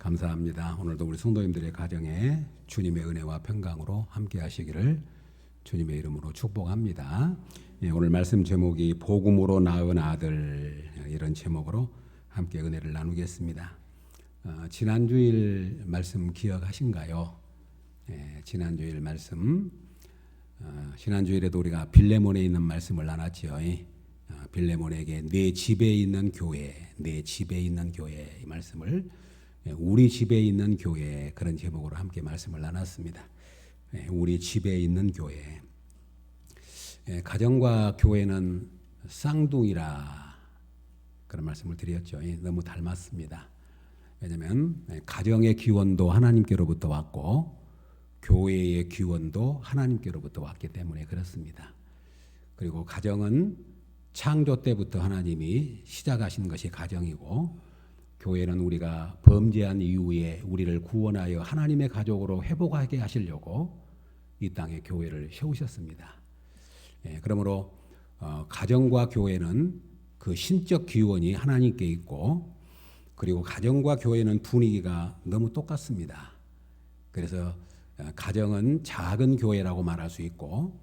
감사합니다. 오늘도 우리 성도님들의 가정에 주님의 은혜와 평강으로 함께 하시기를 주님의 이름으로 축복합니다. 오늘 말씀 제목이 복음으로 낳은 아들, 이런 제목으로 함께 은혜를 나누겠습니다. 지난주일 말씀 기억하신가요? 지난주일 말씀, 지난주일에도 우리가 빌레몬에 있는 말씀을 나눴지요. 빌레몬에게 내 집에 있는 교회, 내 집에 있는 교회, 이 말씀을 우리 집에 있는 교회, 그런 제목으로 함께 말씀을 나눴습니다. 우리 집에 있는 교회. 가정과 교회는 쌍둥이라 그런 말씀을 드렸죠. 너무 닮았습니다. 왜냐하면 가정의 기원도 하나님께로부터 왔고 교회의 기원도 하나님께로부터 왔기 때문에 그렇습니다. 그리고 가정은 창조 때부터 하나님이 시작하신 것이 가정이고, 교회는 우리가 범죄한 이후에 우리를 구원하여 하나님의 가족으로 회복하게 하시려고 이 땅에 교회를 세우셨습니다. 그러므로 가정과 교회는 그 신적 기원이 하나님께 있고, 그리고 가정과 교회는 분위기가 너무 똑같습니다. 그래서 가정은 작은 교회라고 말할 수 있고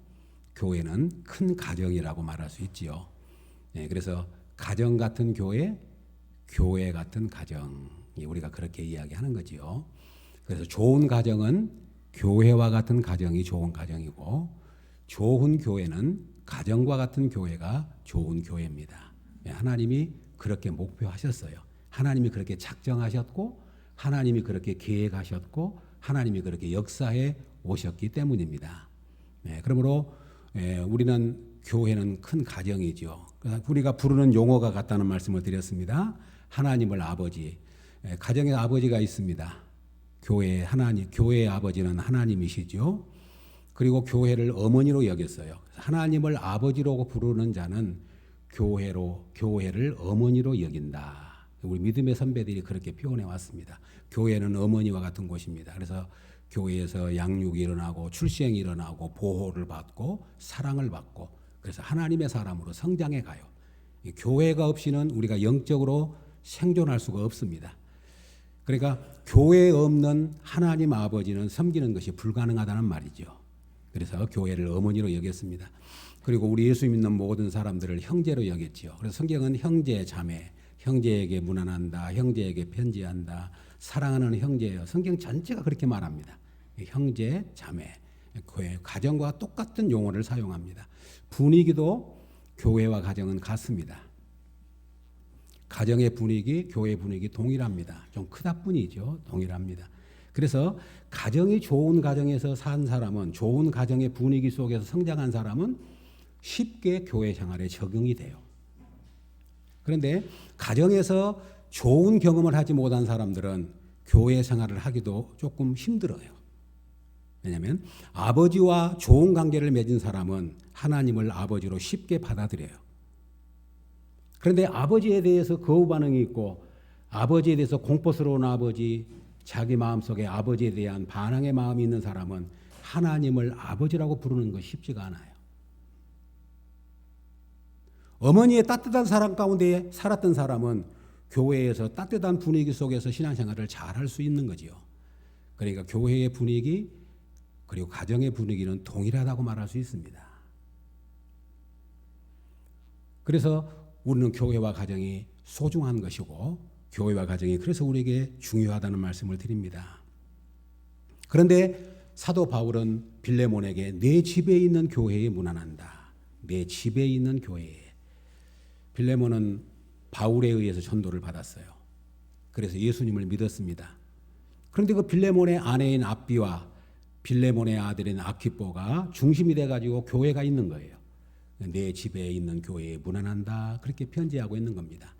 교회는 큰 가정이라고 말할 수 있지요. 그래서 가정 같은 교회, 교회 같은 가정, 우리가 그렇게 이야기하는 거지요. 그래서 좋은 가정은 교회와 같은 가정이 좋은 가정이고, 좋은 교회는 가정과 같은 교회가 좋은 교회입니다. 하나님이 그렇게 목표하셨어요. 하나님이 그렇게 작정하셨고, 하나님이 그렇게 계획하셨고, 하나님이 그렇게 역사해 오셨기 때문입니다. 그러므로 우리는 교회는 큰 가정이죠. 우리가 부르는 용어가 같다는 말씀을 드렸습니다. 하나님을 아버지, 가정의 아버지가 있습니다. 교회의 하나님, 교회의 아버지는 하나님이시죠. 그리고 교회를 어머니로 여겼어요. 하나님을 아버지로 부르는 자는 교회를 어머니로 여긴다. 우리 믿음의 선배들이 그렇게 표현해 왔습니다. 교회는 어머니와 같은 곳입니다. 그래서 교회에서 양육이 일어나고 출생이 일어나고 보호를 받고 사랑을 받고, 그래서 하나님의 사람으로 성장해 가요. 교회가 없이는 우리가 영적으로 생존할 수가 없습니다. 그러니까 교회에 없는 하나님 아버지는 섬기는 것이 불가능하다는 말이죠. 그래서 교회를 어머니로 여겼습니다. 그리고 우리 예수 믿는 모든 사람들을 형제로 여겼죠. 그래서 성경은 형제, 자매, 형제에게 문안한다, 형제에게 편지한다, 사랑하는 형제예요. 성경 전체가 그렇게 말합니다. 형제, 자매, 교회, 가정과 똑같은 용어를 사용합니다. 분위기도 교회와 가정은 같습니다. 가정의 분위기, 교회 분위기 동일합니다. 좀 크다 뿐이죠. 동일합니다. 그래서 가정이 좋은 가정에서 산 사람은, 좋은 가정의 분위기 속에서 성장한 사람은 쉽게 교회 생활에 적응이 돼요. 그런데 가정에서 좋은 경험을 하지 못한 사람들은 교회 생활을 하기도 조금 힘들어요. 왜냐하면 아버지와 좋은 관계를 맺은 사람은 하나님을 아버지로 쉽게 받아들여요. 그런데 아버지에 대해서 거부 반응이 있고, 아버지에 대해서 공포스러운 아버지, 자기 마음속에 아버지에 대한 반항의 마음이 있는 사람은 하나님을 아버지라고 부르는 것이 쉽지가 않아요. 어머니의 따뜻한 사랑 가운데 살았던 사람은 교회에서 따뜻한 분위기 속에서 신앙생활을 잘 할 수 있는 거지요. 그러니까 교회의 분위기 그리고 가정의 분위기는 동일하다고 말할 수 있습니다. 그래서 우리는 교회와 가정이 소중한 것이고, 교회와 가정이 그래서 우리에게 중요하다는 말씀을 드립니다. 그런데 사도 바울은 빌레몬에게 내 집에 있는 교회에 문안한다. 내 집에 있는 교회에. 빌레몬은 바울에 의해서 전도를 받았어요. 그래서 예수님을 믿었습니다. 그런데 그 빌레몬의 아내인 앞비와 빌레몬의 아들인 아키뽀가 중심이 돼가지고 교회가 있는 거예요. 내 집에 있는 교회에 문안한다, 그렇게 편지하고 있는 겁니다.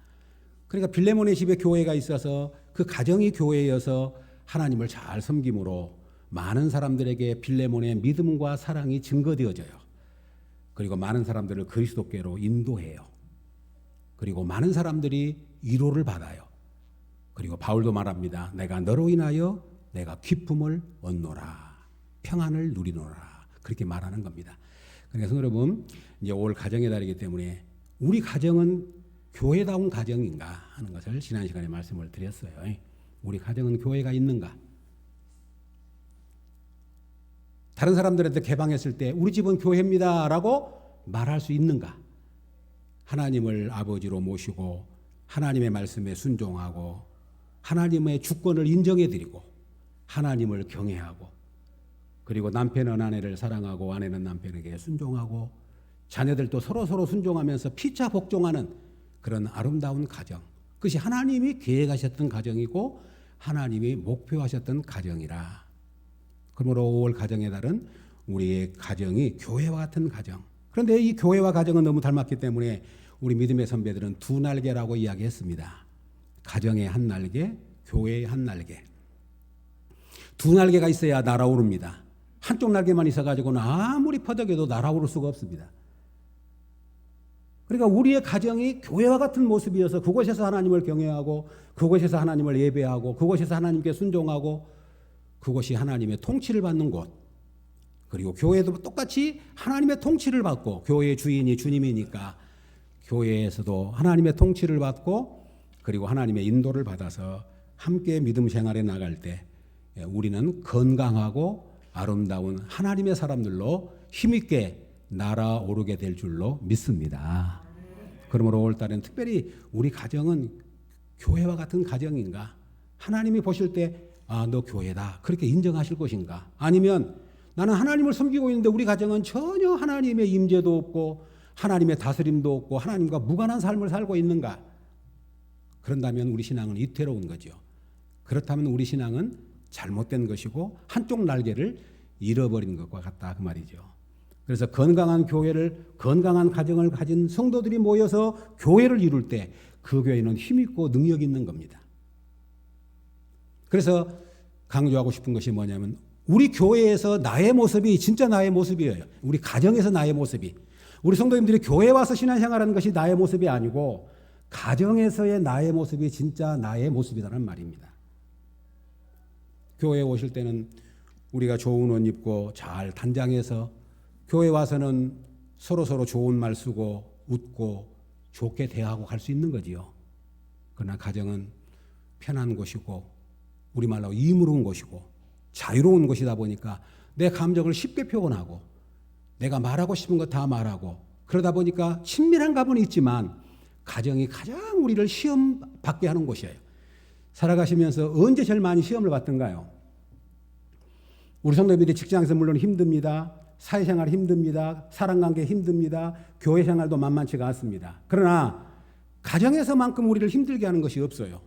그러니까 빌레몬의 집에 교회가 있어서 그 가정이 교회여서 하나님을 잘 섬김으로 많은 사람들에게 빌레몬의 믿음과 사랑이 증거되어져요. 그리고 많은 사람들을 그리스도께로 인도해요. 그리고 많은 사람들이 위로를 받아요. 그리고 바울도 말합니다. 내가 너로 인하여 내가 기쁨을 얻노라, 평안을 누리노라, 그렇게 말하는 겁니다. 그래서 여러분, 이제 올 가정의 달이기 때문에 우리 가정은 교회다운 가정인가 하는 것을 지난 시간에 말씀을 드렸어요. 우리 가정은 교회가 있는가? 다른 사람들한테 개방했을 때 우리 집은 교회입니다 라고 말할 수 있는가? 하나님을 아버지로 모시고 하나님의 말씀에 순종하고 하나님의 주권을 인정해드리고 하나님을 경외하고 그리고 남편은 아내를 사랑하고 아내는 남편에게 순종하고 자녀들도 서로 순종하면서 피차 복종하는 그런 아름다운 가정. 그것이 하나님이 계획하셨던 가정이고 하나님이 목표하셨던 가정이라. 그러므로 5월 가정의 달은 우리의 가정이 교회와 같은 가정. 그런데 이 교회와 가정은 너무 닮았기 때문에 우리 믿음의 선배들은 두 날개라고 이야기했습니다. 가정의 한 날개, 교회의 한 날개. 두 날개가 있어야 날아오릅니다. 한쪽 날개만 있어가지고는 아무리 퍼덕여도 날아오를 수가 없습니다. 그러니까 우리의 가정이 교회와 같은 모습이어서 그곳에서 하나님을 경외하고 그곳에서 하나님을 예배하고 그곳에서 하나님께 순종하고 그곳이 하나님의 통치를 받는 곳. 그리고 교회도 똑같이 하나님의 통치를 받고 교회의 주인이 주님이니까 교회에서도 하나님의 통치를 받고 그리고 하나님의 인도를 받아서 함께 믿음 생활에 나갈 때 우리는 건강하고 아름다운 하나님의 사람들로 힘있게 날아오르게 될 줄로 믿습니다. 그러므로 5월달엔 특별히 우리 가정은 교회와 같은 가정인가? 하나님이 보실 때 너 교회다 그렇게 인정하실 것인가? 아니면 나는 하나님을 섬기고 있는데 우리 가정은 전혀 하나님의 임재도 없고 하나님의 다스림도 없고 하나님과 무관한 삶을 살고 있는가? 그런다면 우리 신앙은 위태로운 거죠. 그렇다면 우리 신앙은 잘못된 것이고 한쪽 날개를 잃어버린 것과 같다 그 말이죠. 그래서 건강한 교회를 건강한 가정을 가진 성도들이 모여서 교회를 이룰 때 그 교회는 힘있고 능력 있는 겁니다. 그래서 강조하고 싶은 것이 뭐냐면 우리 교회에서 나의 모습이 진짜 나의 모습이에요. 우리 가정에서 나의 모습이. 우리 성도님들이 교회 와서 신앙생활하는 것이 나의 모습이 아니고 가정에서의 나의 모습이 진짜 나의 모습이라는 말입니다. 교회에 오실 때는 우리가 좋은 옷 입고 잘 단장해서 교회 와서는 서로 좋은 말 쓰고 웃고 좋게 대하고 갈 수 있는 거지요. 그러나 가정은 편한 곳이고 우리말로 이무로운 곳이고 자유로운 곳이다 보니까 내 감정을 쉽게 표현하고 내가 말하고 싶은 거 다 말하고 그러다 보니까 친밀한 감은 있지만 가정이 가장 우리를 시험 받게 하는 곳이에요. 살아가시면서 언제 제일 많이 시험을 받던가요? 우리 성도님들이 직장에서 물론 힘듭니다. 사회생활 힘듭니다. 사랑관계 힘듭니다. 교회생활도 만만치가 않습니다. 그러나 가정에서만큼 우리를 힘들게 하는 것이 없어요.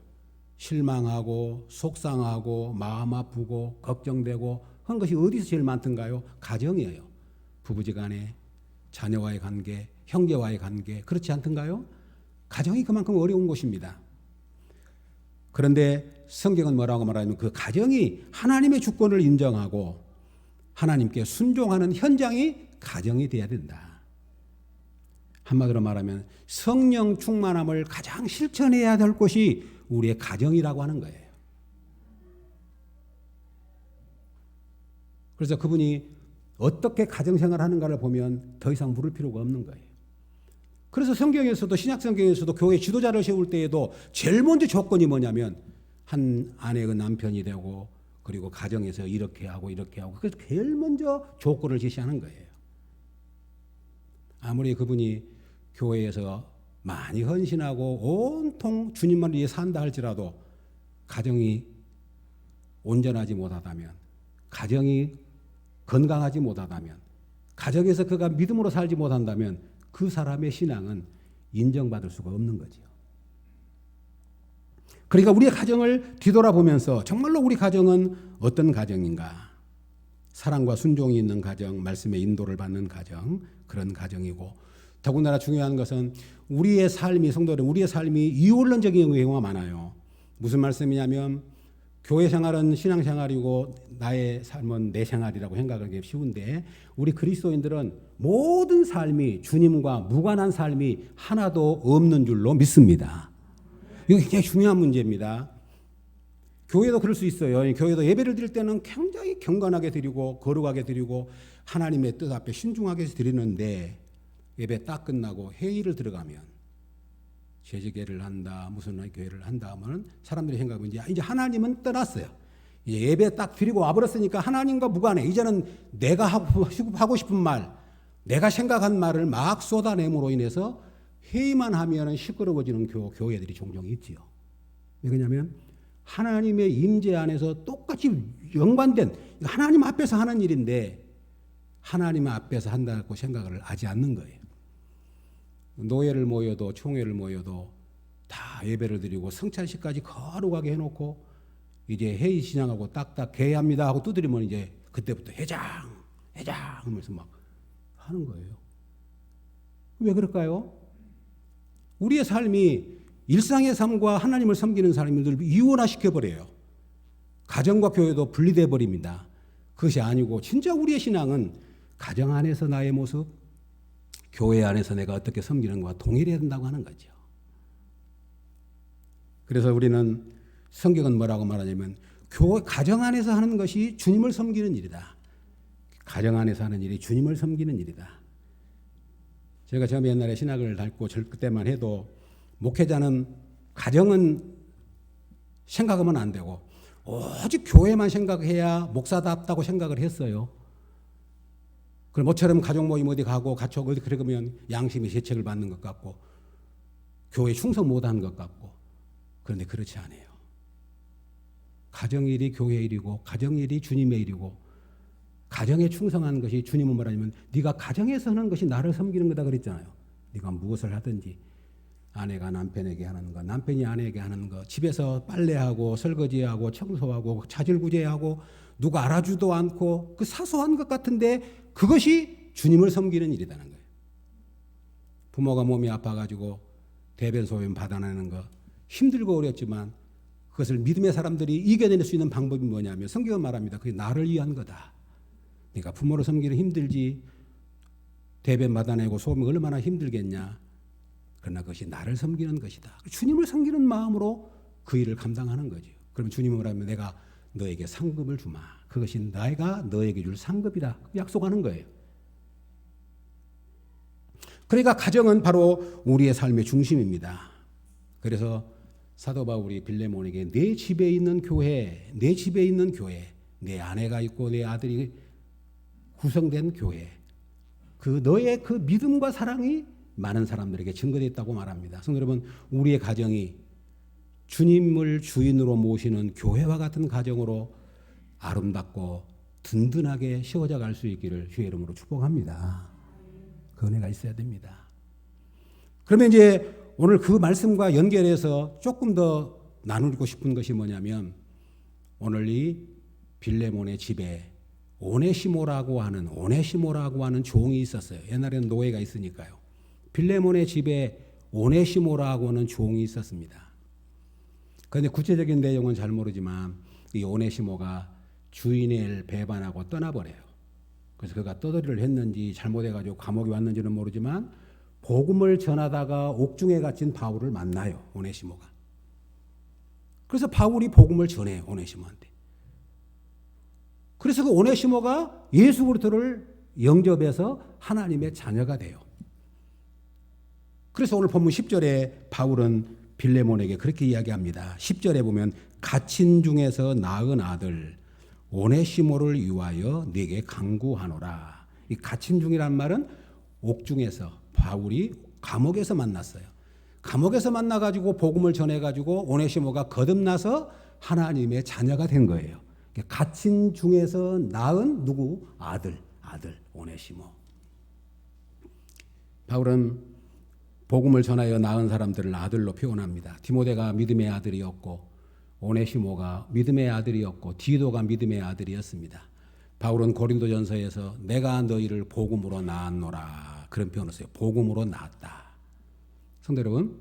실망하고 속상하고 마음 아프고 걱정되고 한 것이 어디서 제일 많던가요? 가정이에요. 부부지간에 자녀와의 관계, 형제와의 관계 그렇지 않던가요? 가정이 그만큼 어려운 곳입니다. 그런데 성경은 뭐라고 말하냐면 그 가정이 하나님의 주권을 인정하고 하나님께 순종하는 현장이 가정이 돼야 된다. 한마디로 말하면 성령 충만함을 가장 실천해야 될 곳이 우리의 가정이라고 하는 거예요. 그래서 그분이 어떻게 가정생활을 하는가를 보면 더 이상 물을 필요가 없는 거예요. 그래서 성경에서도 신약 성경에서도 교회 지도자를 세울 때에도 제일 먼저 조건이 뭐냐면 한 아내가 남편이 되고 그리고 가정에서 이렇게 하고 그래서 제일 먼저 조건을 제시하는 거예요. 아무리 그분이 교회에서 많이 헌신하고 온통 주님만을 위해 산다 할지라도 가정이 온전하지 못하다면 가정이 건강하지 못하다면 가정에서 그가 믿음으로 살지 못한다면 그 사람의 신앙은 인정받을 수가 없는 거죠. 그러니까 우리의 가정을 뒤돌아보면서 정말로 우리 가정은 어떤 가정인가? 사랑과 순종이 있는 가정, 말씀의 인도를 받는 가정, 그런 가정이고 더군다나 중요한 것은 우리의 삶이 성도들 우리의 삶이 이원론적인 경우가 많아요. 무슨 말씀이냐면 교회 생활은 신앙생활이고 나의 삶은 내 생활이라고 생각하기 쉬운데 우리 그리스도인들은 모든 삶이 주님과 무관한 삶이 하나도 없는 줄로 믿습니다. 이거 굉장히 중요한 문제입니다. 교회도 그럴 수 있어요. 교회도 예배를 드릴 때는 굉장히 경건하게 드리고 거룩하게 드리고 하나님의 뜻 앞에 신중하게 드리는데 예배 딱 끝나고 회의를 들어가면 제지교회를 한다, 무슨 교회를 한다 하면은 사람들이 생각하면 이제 하나님은 떠났어요. 이제 예배 딱 드리고 와버렸으니까 하나님과 무관해. 이제는 내가 하고 싶은 말, 내가 생각한 말을 막 쏟아냄으로 인해서 회의만 하면은 시끄러워지는 교회들이 종종 있지요. 왜냐하면 하나님의 임재 안에서 똑같이 연관된 하나님 앞에서 하는 일인데 하나님 앞에서 한다고 생각을 하지 않는 거예요. 노예를 모여도 총회를 모여도 다 예배를 드리고 성찬식까지 거룩하게 해놓고 이제 회의 진행하고 딱딱 개회합니다 하고 두드리면 이제 그때부터 회장 하면서 막 하는 거예요. 왜 그럴까요? 우리의 삶이 일상의 삶과 하나님을 섬기는 삶을 이원화시켜버려요. 가정과 교회도 분리돼 버립니다. 그것이 아니고 진짜 우리의 신앙은 가정 안에서 나의 모습, 교회 안에서 내가 어떻게 섬기는 것과 동일해야 된다고 하는 거죠. 그래서 우리는 성경은 뭐라고 말하냐면 가정 안에서 하는 것이 주님을 섬기는 일이다. 가정 안에서 하는 일이 주님을 섬기는 일이다. 제가 처음 옛날에 신학을 닳고 그때만 해도 목회자는 가정은 생각하면 안 되고 오직 교회만 생각해야 목사답다고 생각을 했어요. 그럼 모처럼 가족 모임 어디 가고 가족 어디 그러면 양심이 재책을 받는 것 같고 교회 충성 못하는 것 같고 그런데 그렇지 않아요. 가정일이 교회 일이고 가정일이 주님의 일이고 가정에 충성하는 것이 주님은 말하자면 네가 가정에서 하는 것이 나를 섬기는 거다 그랬잖아요. 네가 무엇을 하든지 아내가 남편에게 하는 거, 남편이 아내에게 하는 거, 집에서 빨래하고 설거지하고 청소하고 자질구제하고 누가 알아주도 않고 그 사소한 것 같은데 그것이 주님을 섬기는 일이라는 거예요. 부모가 몸이 아파가지고 대변 소변 받아내는 거 힘들고 어렵지만 그것을 믿음의 사람들이 이겨낼 수 있는 방법이 뭐냐면 성경은 말합니다. 그게 나를 위한 거다. 그러니까 부모를 섬기는 힘들지 대변 받아내고 소변 얼마나 힘들겠냐. 그러나 그것이 나를 섬기는 것이다. 주님을 섬기는 마음으로 그 일을 감당하는 거죠. 그럼 주님은 말하면 내가 너에게 상급을 주마. 그것이 내가 너에게 줄 상급이다. 약속하는 거예요. 그러니까 가정은 바로 우리의 삶의 중심입니다. 그래서 사도 바울이 빌레몬에게 내 집에 있는 교회, 내 아내가 있고 내 아들이 구성된 교회, 너의 그 믿음과 사랑이 많은 사람들에게 증거됐다고 말합니다. 성도 여러분, 우리의 가정이 주님을 주인으로 모시는 교회와 같은 가정으로 아름답고 든든하게 세워져 갈 수 있기를 주의 이름으로 축복합니다. 그 은혜가 있어야 됩니다. 그러면 이제 오늘 그 말씀과 연결해서 조금 더 나누고 싶은 것이 뭐냐면 오늘 이 빌레몬의 집에 오네시모라고 하는 종이 있었어요. 옛날에는 노예가 있으니까요. 빌레몬의 집에 오네시모라고 하는 종이 있었습니다. 그런데 구체적인 내용은 잘 모르지만 이 오네시모가 주인을 배반하고 떠나버려요. 그래서 그가 떠돌이를 했는지 잘못해가지고 감옥에 왔는지는 모르지만 복음을 전하다가 옥중에 갇힌 바울을 만나요. 오네시모가. 그래서 바울이 복음을 전해요. 오네시모한테. 그래서 그 오네시모가 예수 그리스도를 영접해서 하나님의 자녀가 돼요. 그래서 오늘 본문 10절에 바울은 빌레몬에게 그렇게 이야기합니다. 10절에 보면 갇힌 중에서 낳은 아들 오네시모를 위하여 네게 간구하노라. 이 갇힌 중이란 말은 옥중에서 바울이 감옥에서 만났어요. 감옥에서 만나가지고 복음을 전해가지고 오네시모가 거듭나서 하나님의 자녀가 된 거예요. 갇힌 중에서 낳은 누구? 아들 오네시모. 바울은 복음을 전하여 낳은 사람들을 아들로 표현합니다. 디모데가 믿음의 아들이었고 오네시모가 믿음의 아들이었고 디도가 믿음의 아들이었습니다. 바울은 고린도전서에서 내가 너희를 복음으로 낳았노라 그런 표현을 써요. 복음으로 낳았다. 성도 여러분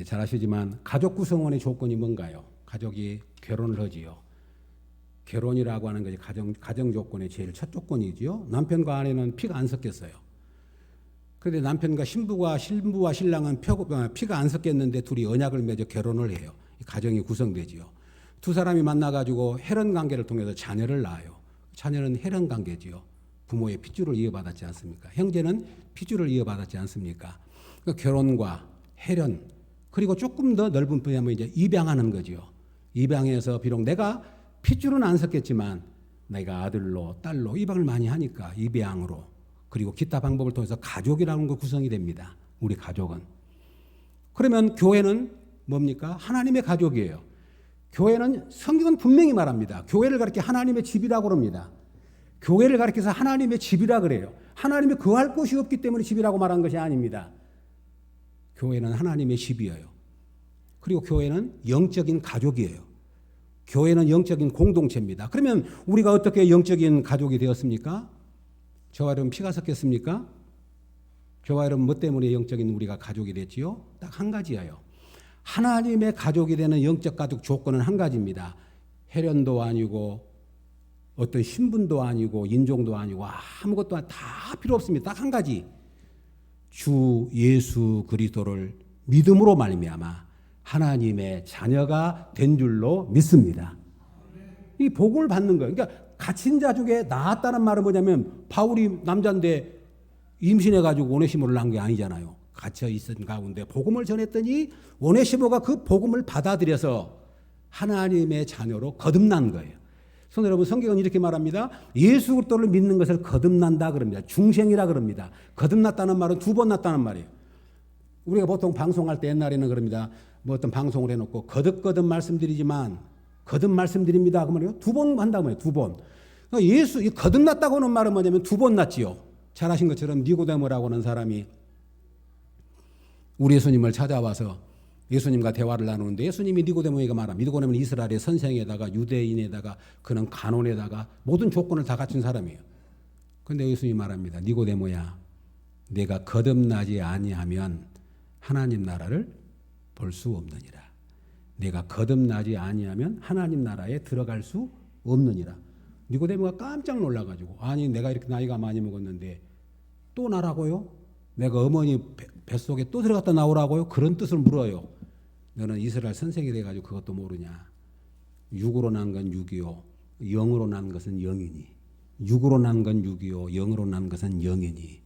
잘 아시지만 가족 구성원의 조건이 뭔가요? 가족이 결혼을 하지요. 결혼이라고 하는 것이 가정 조건의 제일 첫 조건이지요. 남편과 아내는 피가 안 섞였어요. 그런데 남편과 신부와 신랑은 피가 안 섞였는데 둘이 언약을 맺어 결혼을 해요. 가정이 구성되지요. 두 사람이 만나가지고 혈연 관계를 통해서 자녀를 낳아요. 자녀는 혈연 관계지요. 부모의 핏줄을 이어받았지 않습니까? 형제는 핏줄을 이어받았지 않습니까? 그 결혼과 혈연 그리고 조금 더 넓은 분야면 이제 입양하는 거죠. 입양해서 비록 내가 핏줄은 안 섞였지만 내가 아들로 딸로 입양을 많이 하니까 입양으로, 그리고 기타 방법을 통해서 가족이라는 거 구성이 됩니다. 우리 가족은. 그러면 교회는 뭡니까? 하나님의 가족이에요. 교회는 성경은 분명히 말합니다. 교회를 가리켜 하나님의 집이라고 그럽니다. 교회를 가리켜서 하나님의 집이라 그래요. 하나님이 거할 곳이 없기 때문에 집이라고 말한 것이 아닙니다. 교회는 하나님의 집이에요. 그리고 교회는 영적인 가족이에요. 교회는 영적인 공동체입니다. 그러면 우리가 어떻게 영적인 가족이 되었습니까? 저와 여러분 피가 섞였습니까? 저와 여러분 뭐 때문에 영적인 우리가 가족이 됐지요? 딱 한 가지예요. 하나님의 가족이 되는 영적 가족 조건은 한 가지입니다. 혈연도 아니고 어떤 신분도 아니고 인종도 아니고 아무것도 다 필요 없습니다. 딱 한 가지. 주 예수 그리스도를 믿음으로 말미암아 하나님의 자녀가 된 줄로 믿습니다. 이 복음을 받는 거예요. 그러니까 갇힌 자 중에 나았다는 말은 뭐냐면 바울이 남자인데 임신해가지고 오네시모를 낳은 게 아니잖아요. 갇혀 있은 가운데 복음을 전했더니 오네시모가 그 복음을 받아들여서 하나님의 자녀로 거듭난 거예요. 성도 여러분, 성경은 이렇게 말합니다. 예수 그리스도를 믿는 것을 거듭난다 그럽니다. 중생이라 그럽니다. 거듭났다는 말은 두 번 났다는 말이에요. 우리가 보통 방송할 때 옛날에는 그럽니다. 뭐 어떤 방송을 해놓고 거듭 말씀드리지만 거듭 말씀드립니다. 그러면 두 번 한다고 해요. 두 번. 그러니까 예수 이 거듭났다고 하는 말은 뭐냐면 두 번 났지요. 잘 아신 것처럼 니고데모라고 하는 사람이 우리 예수님을 찾아와서 예수님과 대화를 나누는데 예수님이 니고데모에게 말합니다. 니고데모는 이스라엘의 선생에다가 유대인에다가 그는 간원에다가 모든 조건을 다 갖춘 사람이에요. 그런데 예수님이 말합니다. 니고데모야, 내가 거듭나지 아니하면 하나님 나라를 볼 수 없느니라. 내가 거듭나지 아니하면 하나님 나라에 들어갈 수 없느니라. 니고데모가 깜짝 놀라가지고, 아니 내가 이렇게 나이가 많이 먹었는데 또 나라고요? 내가 어머니 뱃속에 또 들어갔다 나오라고요? 그런 뜻을 물어요. 너는 이스라엘 선생이 돼가지고 그것도 모르냐? 육으로 난 건 육이요, 영으로 난 것은 영이니. 육으로 난 건 육이요, 영으로 난 것은 영이니.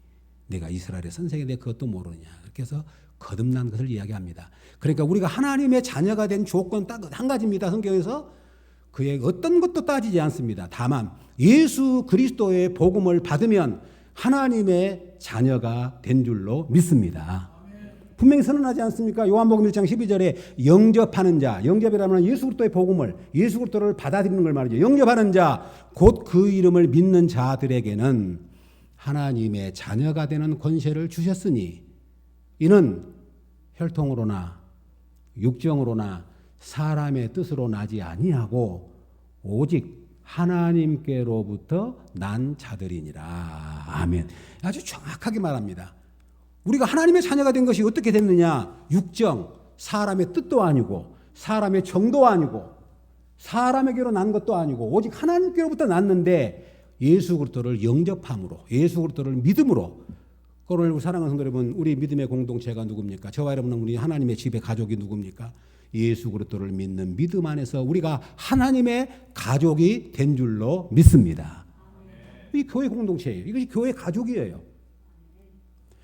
내가 이스라엘의 선생이 돼 그것도 모르냐? 그렇게 해서 거듭난 것을 이야기합니다. 그러니까 우리가 하나님의 자녀가 된 조건 딱 한 가지입니다. 성경에서 그의 어떤 것도 따지지 않습니다. 다만 예수 그리스도의 복음을 받으면 하나님의 자녀가 된 줄로 믿습니다. 분명히 선언하지 않습니까? 요한복음 1장 12절에 영접하는 자, 영접이라면 예수 그리스도의 복음을, 예수 그리스도를 받아들이는 걸 말이죠. 영접하는 자, 곧 그 이름을 믿는 자들에게는 하나님의 자녀가 되는 권세를 주셨으니 이는 혈통으로나 육정으로나 사람의 뜻으로 나지 아니하고 오직 하나님께로부터 난 자들이니라. 아멘. 아주 정확하게 말합니다. 우리가 하나님의 자녀가 된 것이 어떻게 됐느냐? 육정, 사람의 뜻도 아니고 사람의 정도 아니고 사람에게로 난 것도 아니고 오직 하나님께로부터 났는데 예수 그리스도를 영접함으로, 예수 그리스도를 믿음으로. 그러므로 사랑하는 성도 여러분, 우리 믿음의 공동체가 누굽니까? 저와 여러분은 우리 하나님의 집의 가족이 누굽니까? 예수 그리스도를 믿는 믿음 안에서 우리가 하나님의 가족이 된 줄로 믿습니다. 이 교회 공동체예요. 이것이 교회 가족이에요.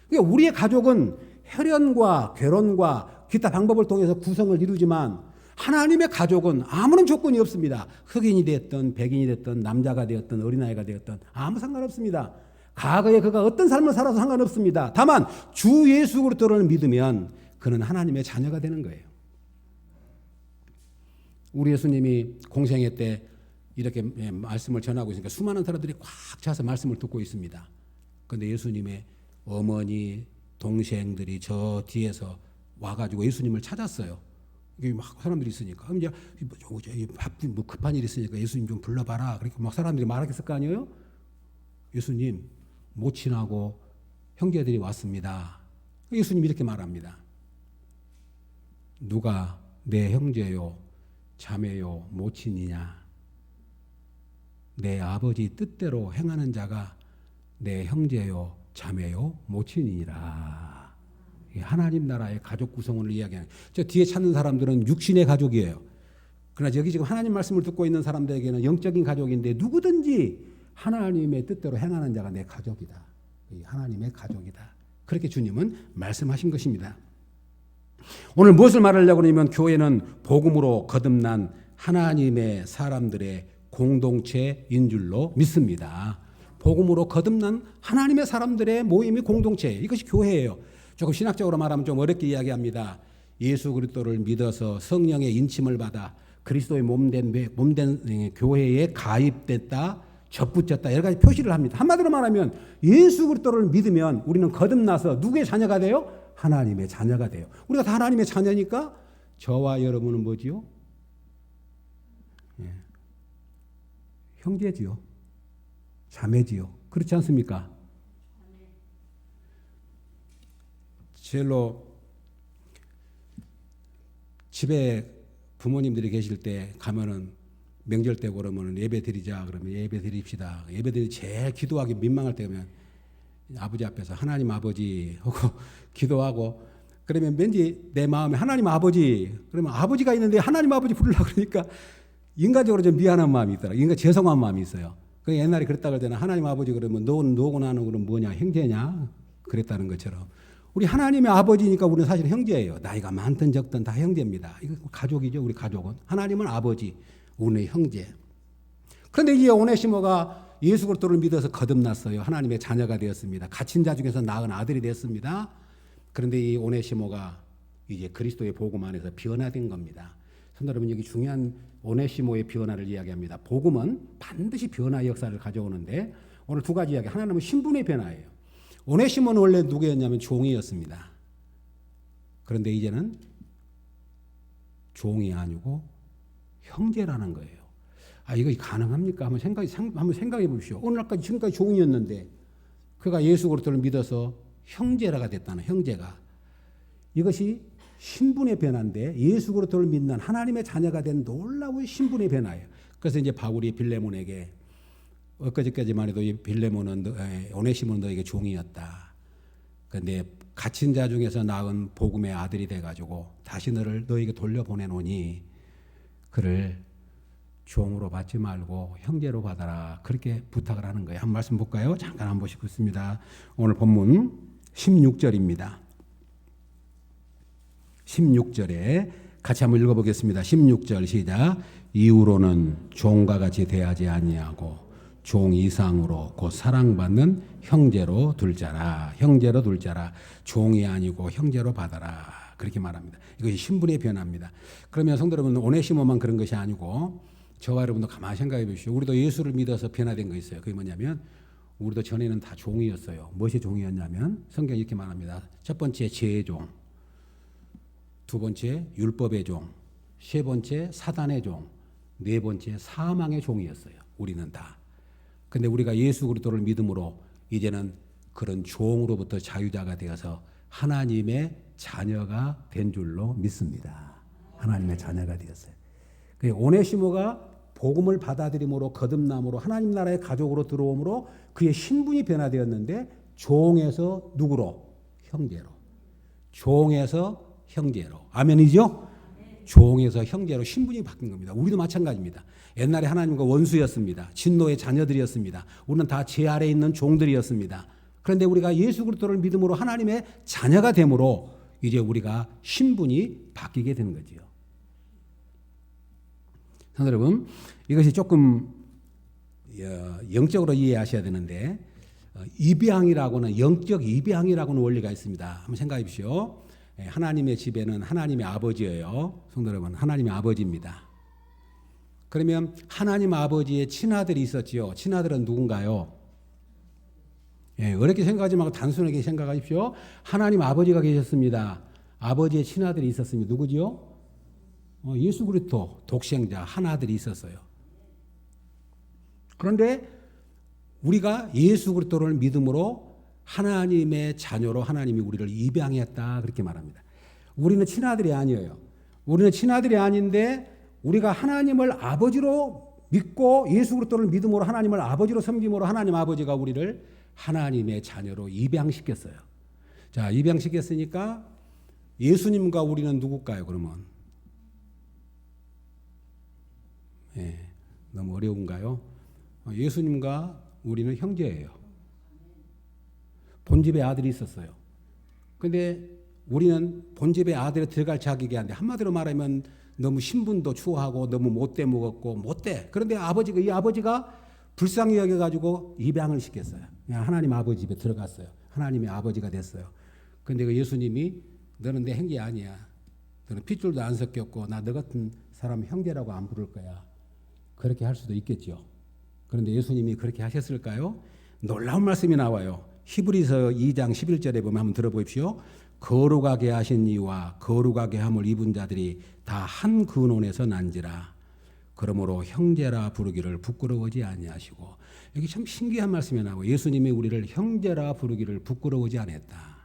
그러니까 우리의 가족은 혈연과 결혼과 기타 방법을 통해서 구성을 이루지만 하나님의 가족은 아무런 조건이 없습니다. 흑인이 됐든 백인이 됐든 남자가 되었든 어린아이가 되었든 아무 상관없습니다. 과거에 그가 어떤 삶을 살아도 상관없습니다. 다만 주 예수 그리스도를 믿으면 그는 하나님의 자녀가 되는 거예요. 우리 예수님이 공생애 때 이렇게 말씀을 전하고 있으니까 수많은 사람들이 꽉 차서 말씀을 듣고 있습니다. 그런데 예수님의 어머니, 동생들이 저 뒤에서 와가지고 예수님을 찾았어요. 이게 막 사람들이 있으니까. 그럼 이제 바쁜 뭐 급한 일이 있으니까 예수님 좀 불러봐라. 그렇게 막 사람들이 말하겠을 거 아니에요? 예수님, 모친하고 형제들이 왔습니다. 예수님이 이렇게 말합니다. 누가 내 형제요, 자매요, 모친이냐? 내 아버지 뜻대로 행하는 자가 내 형제요, 자매요, 모친이니라. 하나님 나라의 가족 구성원을 이야기하는. 저 뒤에 찾는 사람들은 육신의 가족이에요. 그러나 여기 지금 하나님 말씀을 듣고 있는 사람들에게는 영적인 가족인데 누구든지 하나님의 뜻대로 행하는 자가 내 가족이다. 하나님의 가족이다. 그렇게 주님은 말씀하신 것입니다. 오늘 무엇을 말하려고 하냐면 교회는 복음으로 거듭난 하나님의 사람들의 공동체인 줄로 믿습니다. 복음으로 거듭난 하나님의 사람들의 모임이 공동체, 이것이 교회예요. 조금 신학적으로 말하면 좀 어렵게 이야기합니다. 예수 그리스도를 믿어서 성령의 인침을 받아 그리스도의 몸된 교회에 가입됐다, 접붙였다, 여러 가지 표시를 합니다. 한마디로 말하면 예수 그리스도를 믿으면 우리는 거듭나서 누구의 자녀가 돼요? 하나님의 자녀가 돼요. 우리가 다 하나님의 자녀니까 저와 여러분은 뭐지요? 예. 형제지요. 자매지요. 그렇지 않습니까? 제일로 집에 부모님들이 계실 때 가면은 명절 때 그러면 예배 드리자 그러면 예배 드립시다. 예배 드리 제일 기도하기 민망할 때면 아버지 앞에서 하나님 아버지 하고 기도하고 그러면 왠지 내 마음에 하나님 아버지 그러면 아버지가 있는데 하나님 아버지 부르려고 그러니까 인간적으로 좀 미안한 마음이 있더라. 인간 죄송한 마음이 있어요. 그 옛날에 그랬다 그럴 때는 하나님 아버지 그러면 너고 나는 그럼 뭐냐 형제냐 그랬다는 것처럼 우리 하나님의 아버지니까 우리는 사실 형제예요. 나이가 많든 적든 다 형제입니다. 이거 가족이죠. 우리 가족은 하나님은 아버지, 우리는 형제. 그런데 이제 오네시모가 예수 그리스도를 믿어서 거듭났어요. 하나님의 자녀가 되었습니다. 갇힌 자 중에서 낳은 아들이 됐습니다. 그런데 이 오네시모가 이제 그리스도의 복음 안에서 변화된 겁니다. 성도 여러분, 여기 중요한 오네시모의 변화를 이야기합니다. 복음은 반드시 변화의 역사를 가져오는데 오늘 두 가지 이야기. 하나는 신분의 변화예요. 오네시모는 원래 누구였냐면 종이었습니다. 그런데 이제는 종이 아니고 형제라는 거예요. 아, 이거 가능합니까? 한번 생각해 보십시오. 오늘날까지 지금까지 종이었는데 그가 예수 그리스도를 믿어서 형제라가 됐다는 형제가. 이것이 신분의 변화인데 예수 그리스도를 믿는 하나님의 자녀가 된 놀라운 신분의 변화예요. 그래서 이제 바울이 빌레몬에게 엊그저께까지만 해도 빌레몬은 오네시모는 너에게 종이었다. 그런데 갇힌 자 중에서 낳은 복음의 아들이 돼가지고 다시 너에게 돌려보내노니 그를 종으로 받지 말고 형제로 받아라. 그렇게 부탁을 하는 거예요. 한 말씀 볼까요? 잠깐 한번 보시고 있습니다. 오늘 본문 16절입니다. 16절에 같이 한번 읽어보겠습니다. 16절 시작. 이후로는 종과 같이 대하지 아니하고 종 이상으로 곧 사랑받는 형제로 둘 자라. 형제로 둘 자라. 종이 아니고 형제로 받아라. 그렇게 말합니다. 이것이 신분의 변화입니다. 그러면 성도 여러분, 오네시모만 그런 것이 아니고 저와 여러분도 가만히 생각해 보십시오. 우리도 예수를 믿어서 변화된 거 있어요. 그게 뭐냐면 우리도 전에는 다 종이었어요. 무엇이 종이었냐면 성경이 이렇게 말합니다. 첫 번째 죄의 종, 두 번째 율법의 종, 세 번째 사단의 종, 네 번째 사망의 종이었어요. 우리는 다. 근데 우리가 예수 그리스도를 믿음으로 이제는 그런 종으로부터 자유자가 되어서 하나님의 자녀가 된 줄로 믿습니다. 하나님의 자녀가 되었어요. 오네시모가 복음을 받아들임으로 거듭남으로 하나님 나라의 가족으로 들어옴으로 그의 신분이 변화되었는데 종에서 누구로? 형제로. 종에서 형제로. 아멘이죠? 종에서 형제로 신분이 바뀐 겁니다. 우리도 마찬가지입니다. 옛날에 하나님과 원수였습니다. 진노의 자녀들이었습니다. 우리는 다 제 아래에 있는 종들이었습니다. 그런데 우리가 예수 그리스도를 믿음으로 하나님의 자녀가 됨으로 이제 우리가 신분이 바뀌게 되는 거지요. 성도 여러분, 이것이 조금 영적으로 이해하셔야 되는데 입양이라고는 영적 입양이라고는 원리가 있습니다. 한번 생각해 보십시오. 하나님의 집에는 하나님의 아버지예요. 성도 여러분, 하나님의 아버지입니다. 그러면 하나님 아버지의 친아들이 있었지요. 친아들은 누군가요? 어렵게 생각하지 말고 단순하게 생각하십시오. 하나님 아버지가 계셨습니다. 아버지의 친아들이 있었습니다. 누구지요? 예수 그리스도 독생자 한 아들이 있었어요. 그런데 우리가 예수 그리스도를 믿음으로 하나님의 자녀로 하나님이 우리를 입양했다 그렇게 말합니다. 우리는 친아들이 아니에요. 우리는 친아들이 아닌데 우리가 하나님을 아버지로 믿고 예수 그리스도를 믿음으로 하나님을 아버지로 섬김으로 하나님 아버지가 우리를 하나님의 자녀로 입양시켰어요. 자, 입양시켰으니까 예수님과 우리는 누굴까요? 그러면 너무 어려운가요? 예수님과 우리는 형제예요. 본집에 아들이 있었어요. 근데 우리는 본집의 아들에 들어갈 자격이 안 돼. 한마디로 말하면 너무 신분도 추하고 너무 못돼 먹었고 못돼. 그런데 이 아버지가 불쌍히 여겨가지고 입양을 시켰어요. 그냥 하나님 아버지 집에 들어갔어요. 하나님의 아버지가 됐어요. 그런데 그 예수님이 너는 내 형제 아니야. 너는 핏줄도 안 섞였고 나 너 같은 사람 형제라고 안 부를 거야. 그렇게 할 수도 있겠죠. 그런데 예수님이 그렇게 하셨을까요? 놀라운 말씀이 나와요. 히브리서 2장 11절에 보면 한번 들어보십시오. 거룩하게 하신 이와 거룩하게 함을 입은 자들이 다 한 근원에서 난지라. 그러므로 형제라 부르기를 부끄러워하지 아니하시고. 여기 참 신기한 말씀이 나와요. 예수님이 우리를 형제라 부르기를 부끄러워하지 않았다.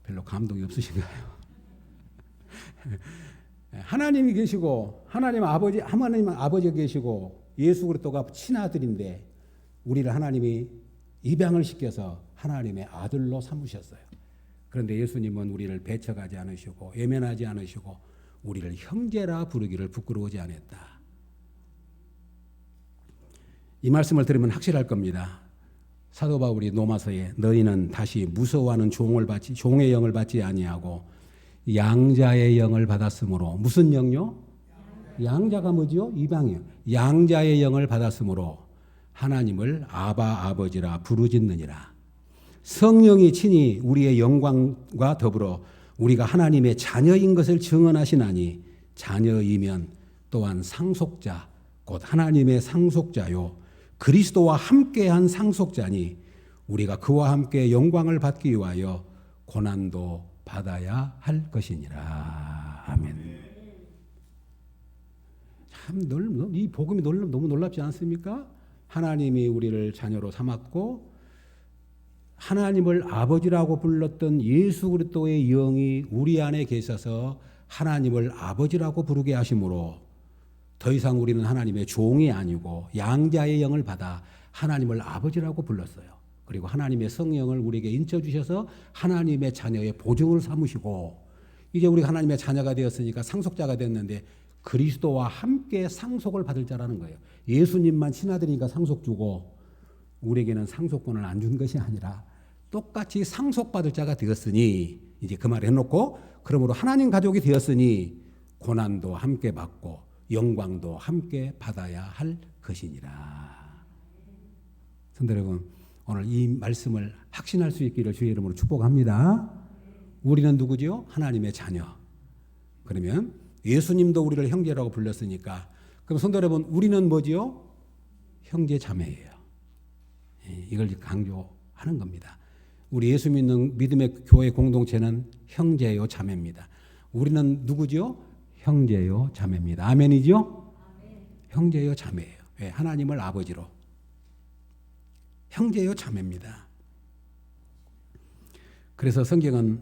별로 감동이 없으신가요? 하나님이 계시고 하나님 아버지가 계시고 예수 그리스도가 친아들인데 우리를 하나님이 입양을 시켜서 하나님의 아들로 삼으셨어요. 그런데 예수님은 우리를 배척하지 않으시고 외면하지 않으시고 우리를 형제라 부르기를 부끄러워하지 않았다. 이 말씀을 들으면 확실할 겁니다. 사도 바울이 로마서에 너희는 다시 무서워하는 종의 영을 받지 아니하고 양자의 영을 받았으므로. 무슨 영요? 양자가 뭐지요? 이방이요. 양자의 영을 받았으므로 하나님을 아바 아버지라 부르짖느니라. 성령이 친히 우리의 영광과 더불어 우리가 하나님의 자녀인 것을 증언하시나니 자녀이면 또한 상속자 곧 하나님의 상속자요 그리스도와 함께한 상속자니 우리가 그와 함께 영광을 받기 위하여 고난도 받아야 할 것이니라. 아멘. 참 이 복음이 너무 놀랍지 않습니까? 하나님이 우리를 자녀로 삼았고 하나님을 아버지라고 불렀던 예수 그리스도의 영이 우리 안에 계셔서 하나님을 아버지라고 부르게 하심으로 더 이상 우리는 하나님의 종이 아니고 양자의 영을 받아 하나님을 아버지라고 불렀어요. 그리고 하나님의 성령을 우리에게 인쳐주셔서 하나님의 자녀의 보증을 삼으시고 이제 우리가 하나님의 자녀가 되었으니까 상속자가 됐는데 그리스도와 함께 상속을 받을 자라는 거예요. 예수님만 친아들이니까 상속 주고 우리에게는 상속권을 안 준 것이 아니라 똑같이 상속받을 자가 되었으니 이제 그 말을 해놓고 그러므로 하나님 가족이 되었으니 고난도 함께 받고 영광도 함께 받아야 할 것이니라. 성도 여러분, 오늘 이 말씀을 확신할 수 있기를 주의 이름으로 축복합니다. 우리는 누구지요? 하나님의 자녀. 그러면 예수님도 우리를 형제라고 불렀으니까 그럼 성도 여러분, 우리는 뭐지요? 형제 자매예요. 이걸 강조하는 겁니다. 우리 예수 믿는 믿음의 교회 공동체는 형제요 자매입니다. 우리는 누구지요? 형제요 자매입니다. 아멘이죠? 아멘. 형제요 자매예요. 왜? 하나님을 아버지로. 형제요 자매입니다. 그래서 성경은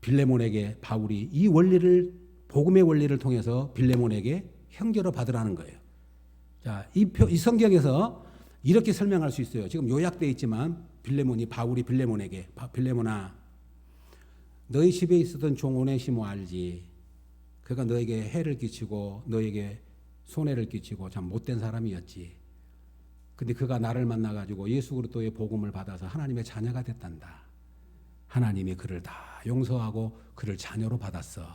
빌레몬에게 바울이 이 원리를 복음의 원리를 통해서 빌레몬에게 형제로 받으라는 거예요. 자, 이 성경에서 이렇게 설명할 수 있어요. 지금 요약되어 있지만 바울이 빌레몬에게 빌레몬아 너희 집에 있었던 종 오네시모 알지? 그가 너에게 해를 끼치고 너에게 손해를 끼치고 참 못된 사람이었지. 근데 그가 나를 만나가지고 예수 그리스도의 복음을 받아서 하나님의 자녀가 됐단다. 하나님이 그를 다 용서하고 그를 자녀로 받았어.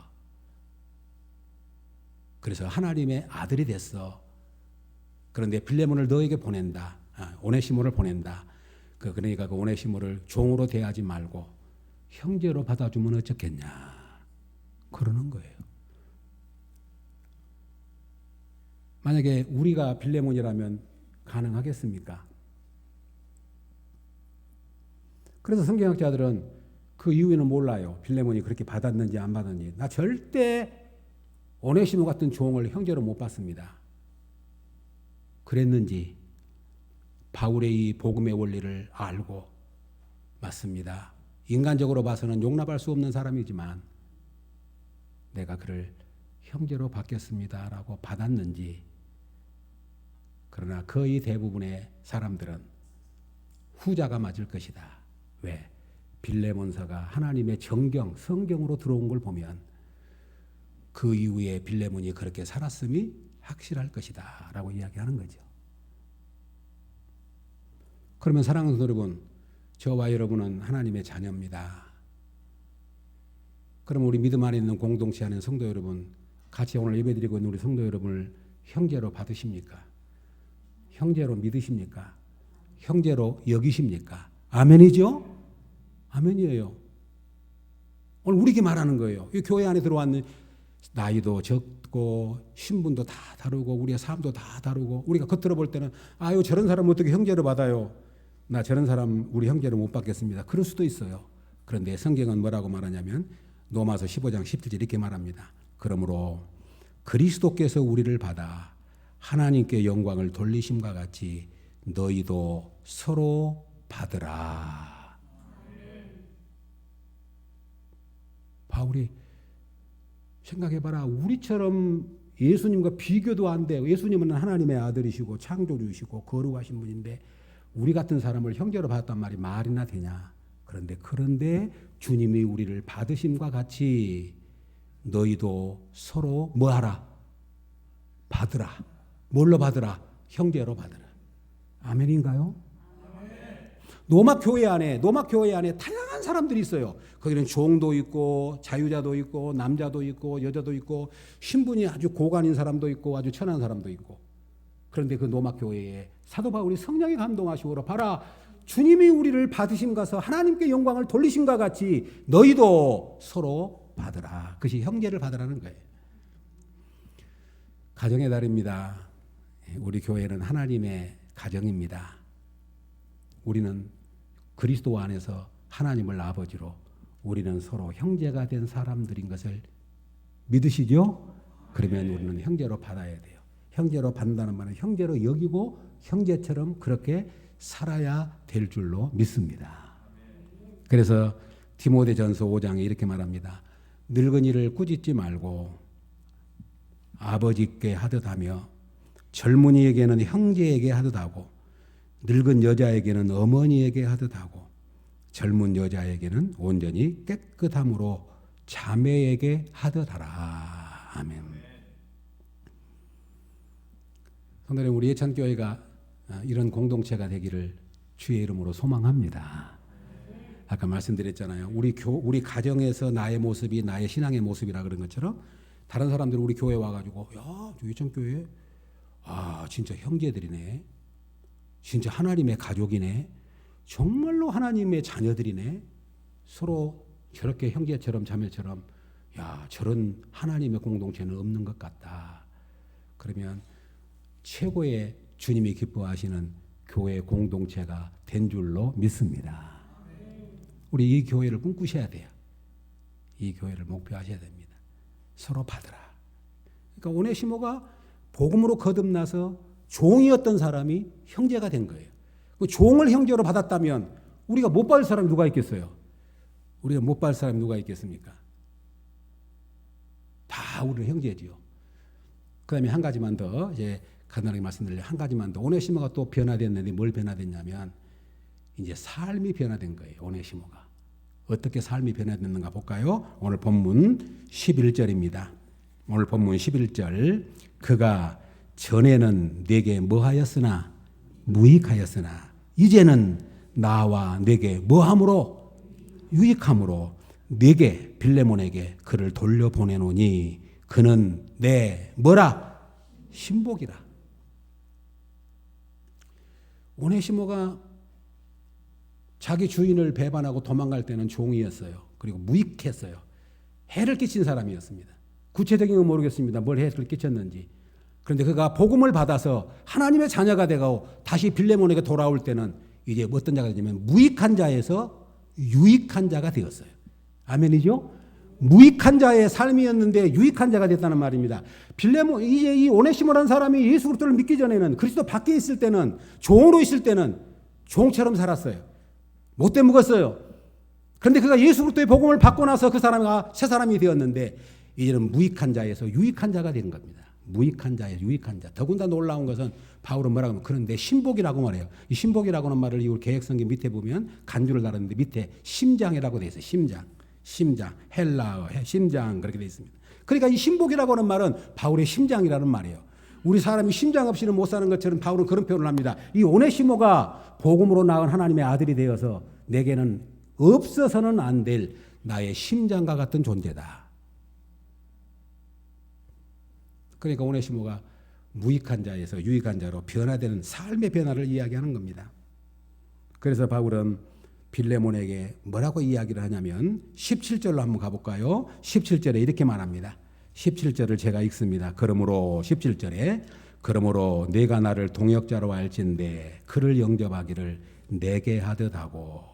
그래서 하나님의 아들이 됐어. 그런데 빌레몬을 너에게 보낸다. 오네시모를 보낸다. 그러니까 그 오네시모를 종으로 대하지 말고 형제로 받아주면 어쩌겠냐. 그러는 거예요. 만약에 우리가 빌레몬이라면 가능하겠습니까? 그래서 성경학자들은 그 이유는 몰라요. 빌레몬이 그렇게 받았는지 안 받았는지. 나 절대 오네시모 같은 종을 형제로 못 받습니다. 그랬는지 바울의 이 복음의 원리를 알고 맞습니다. 인간적으로 봐서는 용납할 수 없는 사람이지만 내가 그를 형제로 받겠습니다라고 받았는지. 그러나 거의 대부분의 사람들은 후자가 맞을 것이다. 왜? 빌레몬서가 하나님의 성경으로 들어온 걸 보면 그 이후에 빌레몬이 그렇게 살았음이 확실할 것이다 라고 이야기하는 거죠. 그러면 사랑하는 여러분, 저와 여러분은 하나님의 자녀입니다. 그럼 우리 믿음 안에 있는 공동체 안에 성도 여러분, 같이 오늘 예배드리고 있는 우리 성도 여러분을 형제로 받으십니까? 형제로 믿으십니까? 형제로 여기십니까? 아멘이죠? 아멘이에요. 오늘 우리에게 말하는 거예요. 이 교회 안에 들어왔는 나이도 적고 신분도 다 다르고 우리의 삶도 다 다르고 우리가 겉으로 볼 때는 아유 저런 사람 어떻게 형제로 받아요? 나 저런 사람 우리 형제로 못 받겠습니다. 그럴 수도 있어요. 그런데 성경은 뭐라고 말하냐면 로마서 15장 17절 이렇게 말합니다. 그러므로 그리스도께서 우리를 받아 하나님께 영광을 돌리심과 같이 너희도 서로 받으라. 바울이 생각해봐라. 우리처럼 예수님과 비교도 안 돼. 예수님은 하나님의 아들이시고 창조주이시고 거룩하신 분인데 우리 같은 사람을 형제로 받았단 말이 말이나 되냐. 그런데 주님이 우리를 받으심과 같이 너희도 서로 뭐하라? 받으라. 뭘로 받으라? 형제로 받으라. 아멘인가요? 노막 교회 안에 다양한 사람들이 있어요. 거기는 종도 있고 자유자도 있고 남자도 있고 여자도 있고 신분이 아주 고관인 사람도 있고 아주 천한 사람도 있고. 그런데 그 노막 교회에 사도 바울이 성령이 감동하시고 봐라 주님이 우리를 받으심 가서 하나님께 영광을 돌리심과 같이 너희도 서로 받으라. 그것이 형제를 받으라는 거예요. 가정의 달입니다. 우리 교회는 하나님의 가정입니다. 우리는 그리스도 안에서 하나님을 아버지로 우리는 서로 형제가 된 사람들인 것을 믿으시죠? 그러면 우리는 형제로 받아야 돼요. 형제로 받는다는 말은 형제로 여기고 형제처럼 그렇게 살아야 될 줄로 믿습니다. 그래서 디모데전서 5장에 이렇게 말합니다. 늙은이를 꾸짖지 말고 아버지께 하듯 하며 젊은이에게는 형제에게 하듯 하고 늙은 여자에게는 어머니에게 하듯 하고 젊은 여자에게는 온전히 깨끗함으로 자매에게 하듯 하라. 아멘. 성도님, 우리 예천교회가 이런 공동체가 되기를 주의 이름으로 소망합니다. 아까 말씀드렸잖아요. 우리 가정에서 나의 모습이 나의 신앙의 모습이라 그런 것처럼 다른 사람들이 우리 교회 와가지고 야, 예천교회 진짜 형제들이네. 진짜 하나님의 가족이네. 정말로 하나님의 자녀들이네. 서로 저렇게 형제처럼 자매처럼 야, 저런 하나님의 공동체는 없는 것 같다. 그러면 최고의 주님이 기뻐하시는 교회 공동체가 된 줄로 믿습니다. 우리 이 교회를 꿈꾸셔야 돼요. 이 교회를 목표하셔야 됩니다. 서로 받으라. 그러니까 오네시모가 복음으로 거듭나서 종이었던 사람이 형제가 된 거예요. 그 종을 형제로 받았다면 우리가 못 받을 사람이 누가 있겠어요? 우리가 못 받을 사람이 누가 있겠습니까? 다 우리는 형제지요. 그 다음에 한 가지만 더 이제 간단하게 말씀드릴게요. 한 가지만 더. 오네시모가 또 변화됐는데 뭘 변화됐냐면 이제 삶이 변화된 거예요. 오네시모가. 어떻게 삶이 변화됐는가 볼까요? 오늘 본문 11절입니다. 오늘 본문 11절. 그가 전에는 내게 뭐하였으나 무익하였으나 이제는 나와 내게 뭐함으로 유익함으로 내게 빌레몬에게 그를 돌려보내노니 그는 내 뭐라? 신복이라. 오네시모가 자기 주인을 배반하고 도망갈 때는 종이었어요. 그리고 무익했어요. 해를 끼친 사람이었습니다. 구체적인 건 모르겠습니다. 뭘 해를 끼쳤는지. 그런데 그가 복음을 받아서 하나님의 자녀가 되고 다시 빌레몬에게 돌아올 때는 이제 어떤 자가 되냐면 무익한 자에서 유익한 자가 되었어요. 아멘이죠? 무익한 자의 삶이었는데 유익한 자가 됐다는 말입니다. 빌레몬, 이제 이 오네시모라는 사람이 예수 그리스도를 믿기 전에는 그리스도 밖에 있을 때는 종으로 있을 때는 종처럼 살았어요. 못돼 묵었어요. 그런데 그가 예수 그리스도의 복음을 받고 나서 그 사람이 새 사람이 되었는데 이제는 무익한 자에서 유익한 자가 된 겁니다. 무익한 자에 유익한 자. 더군다나 놀라운 것은 바울은 뭐라고 하면 그런데 신복이라고 말해요. 이 신복이라고 하는 말을 이 개역성경 밑에 보면 간주를 달았는데 밑에 심장이라고 되어 있어요. 심장, 헬라어, 심장 그렇게 되어 있습니다. 그러니까 이 신복이라고 하는 말은 바울의 심장이라는 말이에요. 우리 사람이 심장 없이는 못 사는 것처럼 바울은 그런 표현을 합니다. 이 오네시모가 복음으로 낳은 하나님의 아들이 되어서 내게는 없어서는 안 될 나의 심장과 같은 존재다. 그러니까 오네시모가 무익한 자에서 유익한 자로 변화되는 삶의 변화를 이야기하는 겁니다. 그래서 바울은 빌레몬에게 뭐라고 이야기를 하냐면 17절로 한번 가볼까요? 17절에 이렇게 말합니다. 17절을 제가 읽습니다. 그러므로 17절에 그러므로 네가 나를 동역자로 알진대 그를 영접하기를 내게 하듯 하고,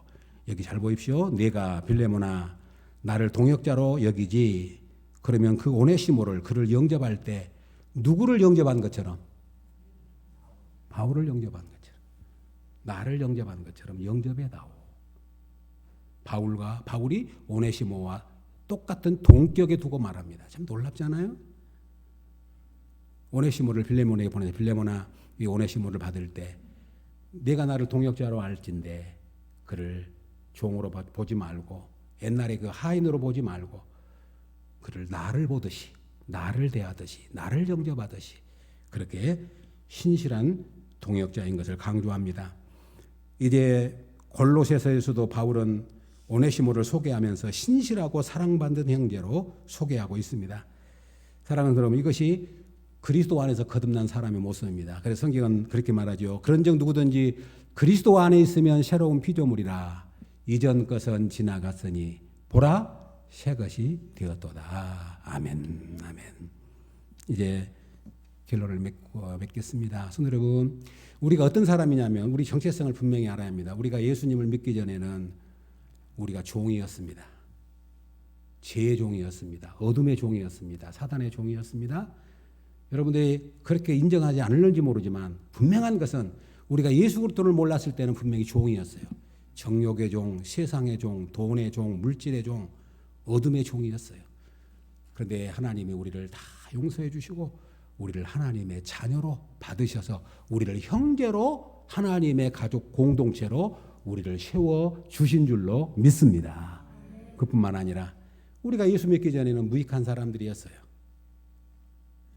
여기 잘 보십시오. 네가 빌레몬아 나를 동역자로 여기지. 그러면 그 오네시모를 그를 영접할 때 누구를 영접한 것처럼? 바울을 영접한 것처럼, 나를 영접한 것처럼 영접해다오. 바울이 오네시모와 똑같은 동격에 두고 말합니다. 참 놀랍지 않아요? 오네시모를 빌레몬에게 보내서 빌레몬아 이 오네시모를 받을 때 내가 나를 동역자로 알진대 그를 종으로 보지 말고 옛날에 그 하인으로 보지 말고 그를 나를 보듯이, 나를 대하듯이, 나를 영접하듯이 그렇게 신실한 동역자인 것을 강조합니다. 이제 골로새서에서도 바울은 오네시모를 소개하면서 신실하고 사랑받는 형제로 소개하고 있습니다. 사랑하는 여러분, 이것이 그리스도 안에서 거듭난 사람의 모습입니다. 그래서 성경은 그렇게 말하죠. 그런즉 누구든지 그리스도 안에 있으면 새로운 피조물이라. 이전 것은 지나갔으니 보라 새 것이 되었도다. 아멘. 아멘. 이제 결론을 맺겠습니다. 성도 여러분, 우리가 어떤 사람이냐면 우리 정체성을 분명히 알아야 합니다. 우리가 예수님을 믿기 전에는 우리가 종이었습니다. 죄의 종이었습니다. 어둠의 종이었습니다. 사단의 종이었습니다. 여러분들이 그렇게 인정하지 않을는지 모르지만 분명한 것은 우리가 예수 그리스도를 몰랐을 때는 분명히 종이었어요. 정욕의 종, 세상의 종, 돈의 종, 물질의 종, 어둠의 종이었어요. 그런데 하나님이 우리를 다 용서해 주시고 우리를 하나님의 자녀로 받으셔서 우리를 형제로 하나님의 가족 공동체로 우리를 세워 주신 줄로 믿습니다. 그뿐만 아니라 우리가 예수 믿기 전에는 무익한 사람들이었어요.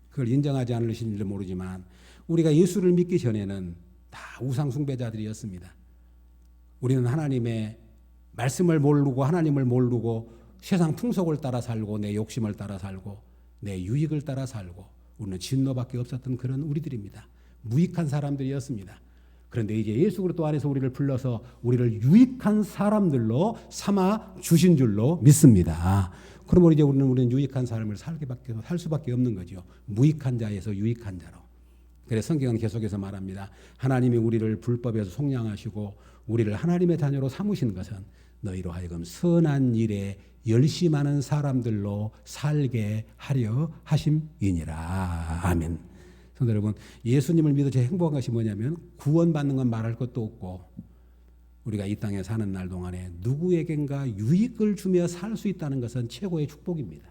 그걸 인정하지 않으실지 모르지만 우리가 예수를 믿기 전에는 다 우상 숭배자들이었습니다. 우리는 하나님의 말씀을 모르고 하나님을 모르고 세상 풍속을 따라 살고 내 욕심을 따라 살고 내 유익을 따라 살고 우리는 진노밖에 없었던 그런 우리들입니다. 무익한 사람들이었습니다. 그런데 이제 예수 그리스도 안에서 우리를 불러서 우리를 유익한 사람들로 삼아 주신 줄로 믿습니다. 그러면 이제 우리는 유익한 삶을 살 수밖에 없는 거죠. 무익한 자에서 유익한 자로. 그래서 성경은 계속해서 말합니다. 하나님이 우리를 불법에서 속량하시고 우리를 하나님의 자녀로 삼으신 것은 너희로 하여금 선한 일에 열심하는 사람들로 살게 하려 하심이니라. 아멘. 성도 여러분, 예수님을 믿어 제일 행복한 것이 뭐냐면 구원받는 건 말할 것도 없고 우리가 이 땅에 사는 날 동안에 누구에겐가 유익을 주며 살 수 있다는 것은 최고의 축복입니다.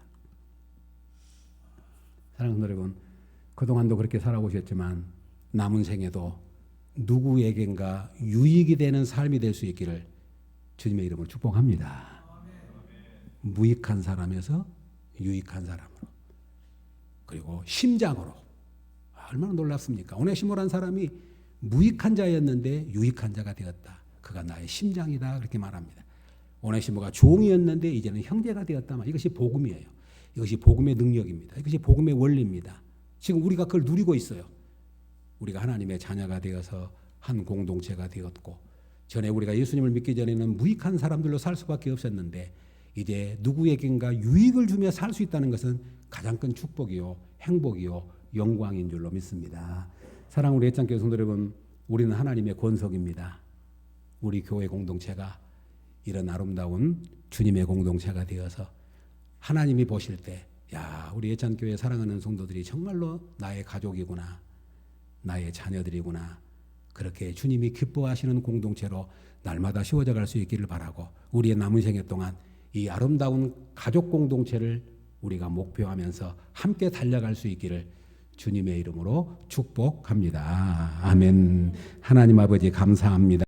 사랑하는 성도 여러분, 그동안도 그렇게 살아오셨지만 남은 생에도 누구에겐가 유익이 되는 삶이 될 수 있기를 주님의 이름으로 축복합니다. 무익한 사람에서 유익한 사람으로, 그리고 심장으로. 얼마나 놀랍습니까? 오네시모란 사람이 무익한 자였는데 유익한 자가 되었다. 그가 나의 심장이다. 그렇게 말합니다. 오네시모가 종이었는데 이제는 형제가 되었다. 이것이 복음이에요. 이것이 복음의 능력입니다. 이것이 복음의 원리입니다. 지금 우리가 그걸 누리고 있어요. 우리가 하나님의 자녀가 되어서 한 공동체가 되었고, 전에 우리가 예수님을 믿기 전에는 무익한 사람들로 살 수밖에 없었는데 이제 누구에겐가 유익을 주며 살 수 있다는 것은 가장 큰 축복이요, 행복이요, 영광인 줄로 믿습니다. 사랑하는 우리 애창교회 성도 여러분, 우리는 하나님의 권속입니다. 우리 교회 공동체가 이런 아름다운 주님의 공동체가 되어서 하나님이 보실 때, 야, 우리 애창교회 사랑하는 성도들이 정말로 나의 가족이구나, 나의 자녀들이구나, 그렇게 주님이 기뻐하시는 공동체로 날마다 세워져 갈 수 있기를 바라고, 우리의 남은 생애 동안 이 아름다운 가족 공동체를 우리가 목표하면서 함께 달려갈 수 있기를 주님의 이름으로 축복합니다. 아멘. 하나님 아버지 감사합니다.